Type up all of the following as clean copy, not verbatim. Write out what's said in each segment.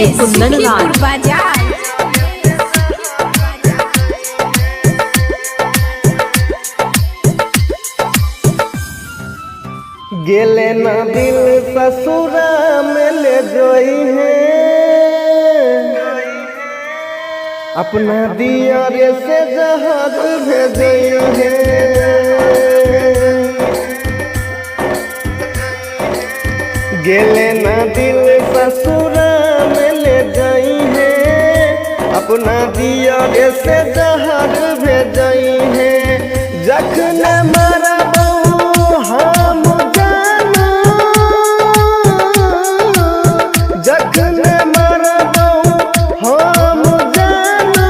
उमेश सुखीपुर बाजार। गेले ना दिल ससुरा में ले जोई है, अपना दिया रे से जहाज भेजई है। गेले ना दिल ससुरा में ले जाई है, अपना दिया रे से जहाज भेजई है। जखन मारा हम जानू, जखन मारा हम जानू,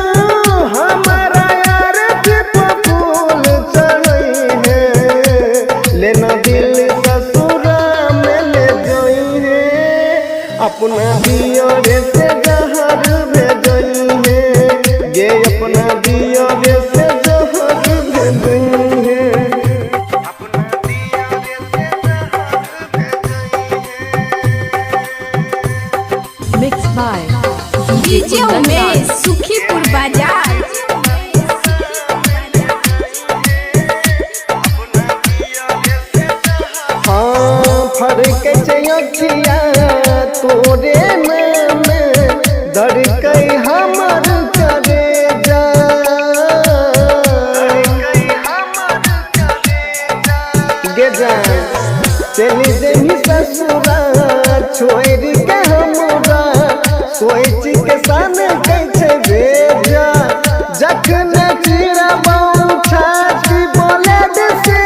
हमारा यार के फूल चढ़ई है। लेना दिल ससुरा में ले जोई है, अपना दिया रे से जहर भेजई है। गे अपना दिया रे से जहर भेजई है। Mix by DJ Umesh Sukhipur बाजार। हाँ फड़क अखिया तोरे नाम, धड़कै हमर करेजा। गे जान चली जही ससुरा, छोड़ के हमरा सोच के सन कैसे भेजा। जखन चिड़बौ छाती बोले से,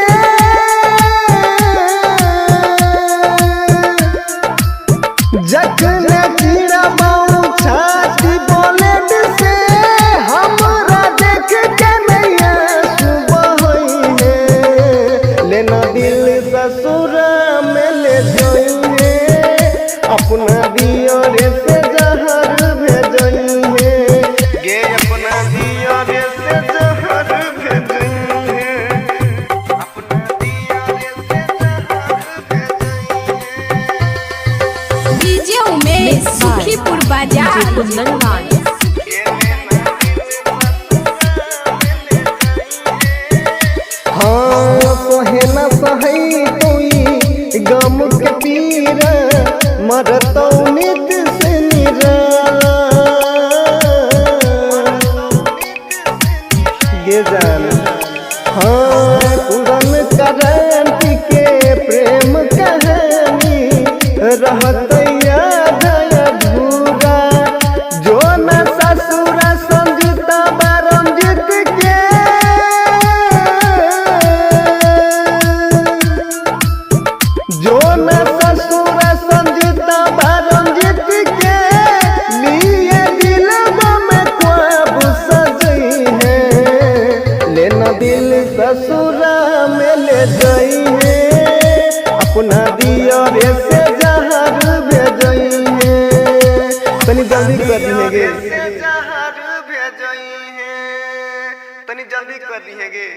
जखन चिड़बौ छाती बोले से, हमरा देख के नैया सुबह होई है। लेना दिल ससुरा में ले जोई है, अपना दिया रे से जहर भेजई है। गे अपना दिया रे से जहर भेजई है, अपना दिया रे से जहर भेजई है। डीजे उमेश सुखीपुर बाजार। हाँ सोहे न सहई तुई गम के पीरा, मरतौ नित से निराला। गे जान हाँ पुरन क्रांति के प्रेम कहानी रहत याद अधूरा। जो न ससुरा संगीता बारंजित के, जो न ससुरा संगीता बारंजित के, लिए दिल में ख्वाब सजई है। लेना दिल ससुरा में ले गई है, अपना दिया रे से जहर भेजई है। तनी जल्दी कर दिहेगे, जहर भेजई है, तनी जल्दी कर दिहेगे।